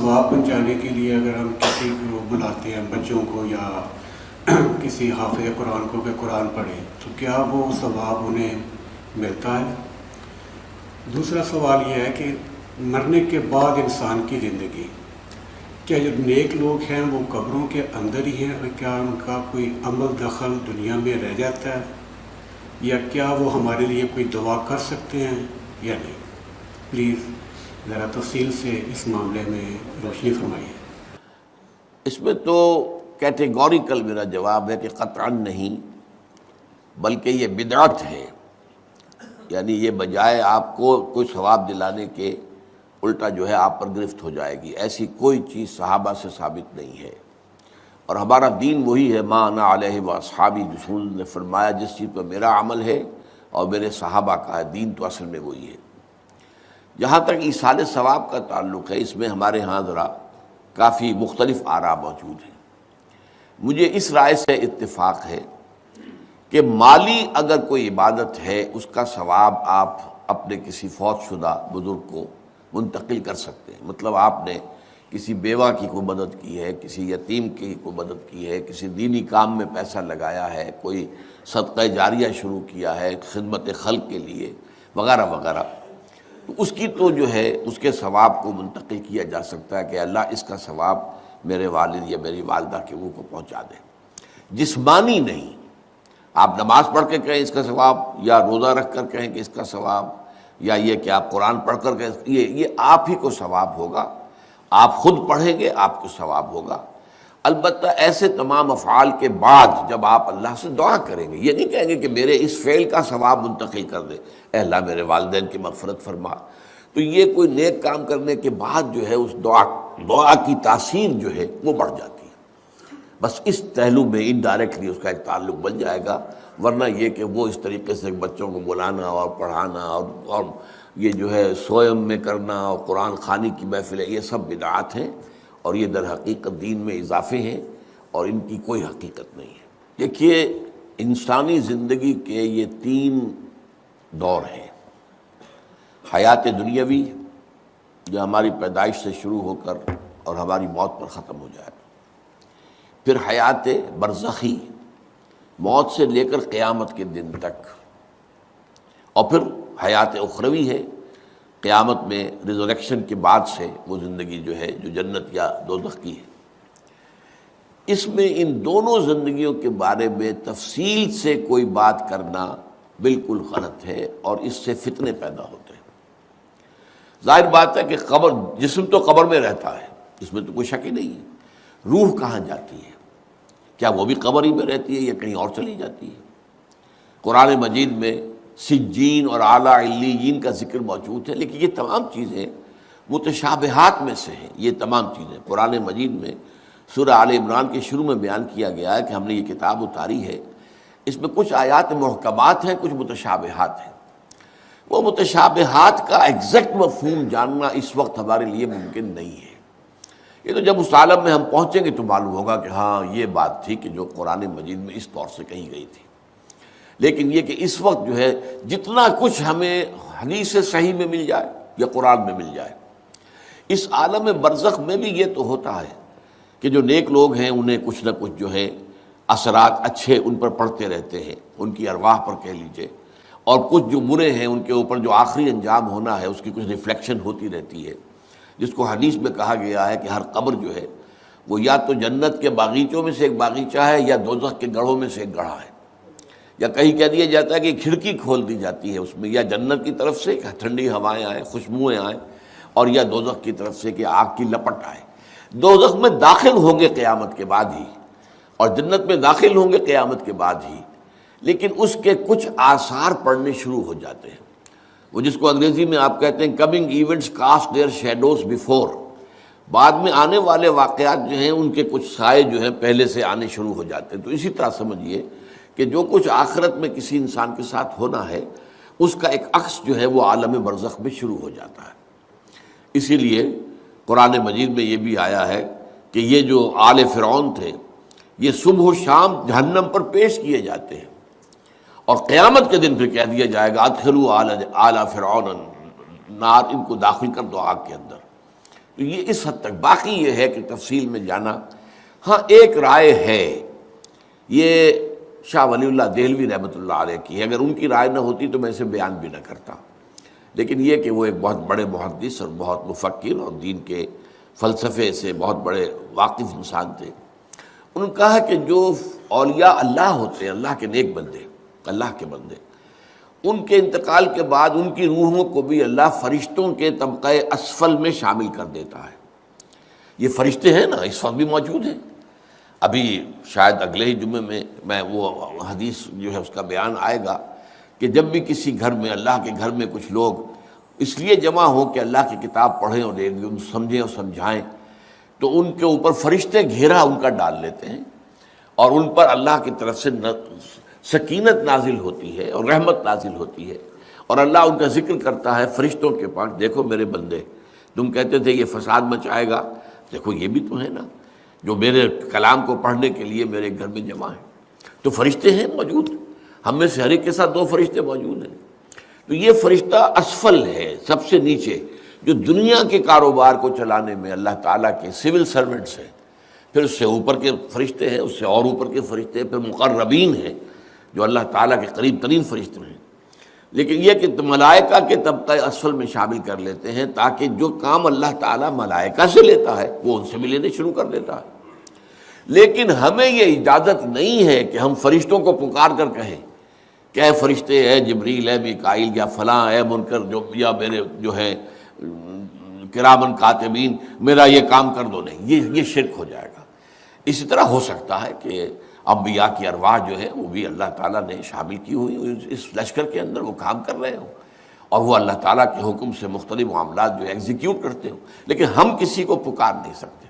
ثواب پہنچانے کے لیے اگر ہم کسی کو بلاتے ہیں، بچوں کو یا کسی حافظ قرآن کو کہ قرآن پڑھے، تو کیا وہ ثواب انہیں ملتا ہے؟ دوسرا سوال یہ ہے کہ مرنے کے بعد انسان کی زندگی، کیا جو نیک لوگ ہیں وہ قبروں کے اندر ہی ہیں، اور کیا ان کا کوئی عمل دخل دنیا میں رہ جاتا ہے، یا کیا وہ ہمارے لیے کوئی دعا کر سکتے ہیں یا نہیں؟ پلیز ذرا تفصیل سے اس معاملے میں روشنی فرمائیے۔ اس میں تو کیٹیگوریکل میرا جواب ہے کہ قطعاً نہیں، بلکہ یہ بدعت ہے، یعنی یہ بجائے آپ کو کوئی ثواب دلانے کے الٹا جو ہے آپ پر گرفت ہو جائے گی، ایسی کوئی چیز صحابہ سے ثابت نہیں ہے۔ اور ہمارا دین وہی ہے، ما انا علیہ واصحابی، رسول نے فرمایا جس چیز پر میرا عمل ہے اور میرے صحابہ کا ہے، دین تو اصل میں وہی ہے۔ جہاں تک ایصال ثواب کا تعلق ہے، اس میں ہمارے ہاں ذرا کافی مختلف آراء موجود ہیں۔ مجھے اس رائے سے اتفاق ہے کہ مالی اگر کوئی عبادت ہے، اس کا ثواب آپ اپنے کسی فوت شدہ بزرگ کو منتقل کر سکتے ہیں۔ مطلب آپ نے کسی بیوہ کی کوئی مدد کی ہے، کسی یتیم کی کوئی مدد کی ہے، کسی دینی کام میں پیسہ لگایا ہے، کوئی صدقہ جاریہ شروع کیا ہے خدمت خلق کے لیے وغیرہ وغیرہ، تو اس کی تو جو ہے اس کے ثواب کو منتقل کیا جا سکتا ہے کہ اللہ اس کا ثواب میرے والد یا میری والدہ کے روح کو پہنچا دے۔ جسمانی نہیں، آپ نماز پڑھ کے کہیں اس کا ثواب، یا روزہ رکھ کر کہیں کہ اس کا ثواب، یا یہ کہ آپ قرآن پڑھ کر کہیں، یہ آپ ہی کو ثواب ہوگا، آپ خود پڑھیں گے آپ کو ثواب ہوگا۔ البتہ ایسے تمام افعال کے بعد جب آپ اللہ سے دعا کریں گے، یہ نہیں کہیں گے کہ میرے اس فعل کا ثواب منتقل کر دے، اے اللہ میرے والدین کی مغفرت فرما، تو یہ کوئی نیک کام کرنے کے بعد جو ہے اس دعا کی تاثیر جو ہے وہ بڑھ جاتی ہے۔ بس اس پہلو میں انڈائریکٹلی اس کا ایک تعلق بن جائے گا، ورنہ یہ کہ وہ اس طریقے سے بچوں کو بلانا اور پڑھانا اور یہ جو ہے سوئم میں کرنا اور قرآن خوانی کی محفلیں، یہ سب بدعات ہیں، اور یہ در حقیقت دین میں اضافے ہیں، اور ان کی کوئی حقیقت نہیں ہے۔ دیکھیے، انسانی زندگی کے یہ 3 دور ہیں: حیات دنیاوی، جو ہماری پیدائش سے شروع ہو کر اور ہماری موت پر ختم ہو جائے، پھر حیات برزخی، موت سے لے کر قیامت کے دن تک، اور پھر حیات اخروی ہے، قیامت میں ریزریکشن کے بعد سے وہ زندگی جو ہے جو جنت یا دوزخ کی ہے۔ اس میں ان دونوں زندگیوں کے بارے میں تفصیل سے کوئی بات کرنا بالکل غلط ہے، اور اس سے فتنے پیدا ہوتے ہیں۔ ظاہر بات ہے کہ قبر، جسم تو قبر میں رہتا ہے، اس میں تو کوئی شک ہی نہیں ہے، روح کہاں جاتی ہے؟ کیا وہ بھی قبر ہی میں رہتی ہے یا کہیں اور چلی جاتی ہے؟ قرآن مجید میں سجین اور اعلیٰ علیین کا ذکر موجود ہے، لیکن یہ تمام چیزیں متشابہات میں سے ہیں۔ یہ تمام چیزیں قرآن مجید میں سورہ آل عمران کے شروع میں بیان کیا گیا ہے کہ ہم نے یہ کتاب اتاری ہے، اس میں کچھ آیات محکمات ہیں، کچھ متشابہات ہیں۔ وہ متشابہات کا ایگزیکٹ مفہوم جاننا اس وقت ہمارے لیے ممکن نہیں ہے۔ یہ تو جب اس عالم میں ہم پہنچیں گے تو معلوم ہوگا کہ ہاں یہ بات تھی کہ جو قرآن مجید میں اس طور سے کہی گئی تھی۔ لیکن یہ کہ اس وقت جو ہے جتنا کچھ ہمیں حدیث صحیح میں مل جائے یا قرآن میں مل جائے، اس عالم برزخ میں بھی یہ تو ہوتا ہے کہ جو نیک لوگ ہیں انہیں کچھ نہ کچھ جو ہے اثرات اچھے ان پر پڑتے رہتے ہیں، ان کی ارواح پر کہہ لیجئے، اور کچھ جو برے ہیں ان کے اوپر جو آخری انجام ہونا ہے اس کی کچھ ریفلیکشن ہوتی رہتی ہے، جس کو حدیث میں کہا گیا ہے کہ ہر قبر جو ہے وہ یا تو جنت کے باغیچوں میں سے ایک باغیچہ ہے یا دوزخ کے گڑھوں میں سے ایک گڑھا ہے، یا کہیں کہہ دیا جاتا ہے کہ کھڑکی کھول دی جاتی ہے اس میں، یا جنت کی طرف سے ٹھنڈی ہوائیں آئیں، خوشبوئیں آئیں، اور یا دوزخ کی طرف سے کہ آگ کی لپٹ آئے۔ دوزخ میں داخل ہوں گے قیامت کے بعد ہی، اور جنت میں داخل ہوں گے قیامت کے بعد ہی، لیکن اس کے کچھ آثار پڑنے شروع ہو جاتے ہیں، وہ جس کو انگریزی میں آپ کہتے ہیں coming events cast their shadows before, بعد میں آنے والے واقعات جو ہیں ان کے کچھ سائے جو ہیں پہلے سے آنے شروع ہو جاتے ہیں۔ تو اسی طرح سمجھیے کہ جو کچھ آخرت میں کسی انسان کے ساتھ ہونا ہے اس کا ایک عکس جو ہے وہ عالم برزخ میں شروع ہو جاتا ہے۔ اسی لیے قرآن مجید میں یہ بھی آیا ہے کہ یہ جو آل فرعون تھے یہ صبح و شام جہنم پر پیش کیے جاتے ہیں، اور قیامت کے دن پھر کہہ دیا جائے گا ادخلوا آل فرعون النار، ان کو داخل کر دو آگ کے اندر۔ تو یہ اس حد تک، باقی یہ ہے کہ تفصیل میں جانا، ہاں ایک رائے ہے، یہ شاہ ولی اللہ دہلوی رحمۃ اللہ علیہ کی ہے، اگر ان کی رائے نہ ہوتی تو میں اسے بیان بھی نہ کرتا، لیکن یہ کہ وہ ایک بہت بڑے محدث اور بہت مفکر اور دین کے فلسفے سے بہت بڑے واقف انسان تھے، انہوں نے کہا کہ جو اولیاء اللہ ہوتے ہیں، اللہ کے نیک بندے، اللہ کے بندے، ان کے انتقال کے بعد ان کی روحوں کو بھی اللہ فرشتوں کے طبقہ اسفل میں شامل کر دیتا ہے۔ یہ فرشتے ہیں نا، اس وقت بھی موجود ہیں، ابھی شاید اگلے ہی جمعے میں وہ حدیث جو ہے اس کا بیان آئے گا کہ جب بھی کسی گھر میں، اللہ کے گھر میں کچھ لوگ اس لیے جمع ہوں کہ اللہ کی کتاب پڑھیں اور سمجھیں اور سمجھائیں، تو ان کے اوپر فرشتے گھیرا ان کا ڈال لیتے ہیں، اور ان پر اللہ کی طرف سے سکینت نازل ہوتی ہے اور رحمت نازل ہوتی ہے، اور اللہ ان کا ذکر کرتا ہے فرشتوں کے پاس، دیکھو میرے بندے، تم کہتے تھے یہ فساد مچائے گا، دیکھو یہ بھی تو ہے نا جو میرے کلام کو پڑھنے کے لیے میرے گھر میں جمع ہیں۔ تو فرشتے ہیں موجود، ہم میں سے ہر ایک کے ساتھ 2 فرشتے موجود ہیں۔ تو یہ فرشتہ اسفل ہے، سب سے نیچے، جو دنیا کے کاروبار کو چلانے میں اللہ تعالیٰ کے سول سرونٹس ہیں، پھر اس سے اوپر کے فرشتے ہیں، اس سے اور اوپر کے فرشتے ہیں، پھر مقربین ہیں جو اللہ تعالیٰ کے قریب ترین فرشتے ہیں۔ لیکن یہ کہ ملائکہ کے طبقہ اسفل میں شامل کر لیتے ہیں تاکہ جو کام اللہ تعالیٰ ملائکہ سے لیتا ہے وہ ان سے بھی لینے شروع کر دیتا ہے۔ لیکن ہمیں یہ اجازت نہیں ہے کہ ہم فرشتوں کو پکار کر کہیں کہ اے فرشتے، اے جبریل، اے میکائیل، یا فلاں، اے منکر، جو یا میرے جو ہے کرامن کاتبین، میرا یہ کام کر دو، نہیں، یہ شرک ہو جائے گا۔ اسی طرح ہو سکتا ہے کہ انبیاء کی ارواح جو ہے وہ بھی اللہ تعالیٰ نے شامل کی ہوئی اس لشکر کے اندر، وہ کام کر رہے ہوں اور وہ اللہ تعالیٰ کے حکم سے مختلف معاملات جو ایگزیکیوٹ کرتے ہوں، لیکن ہم کسی کو پکار نہیں سکتے۔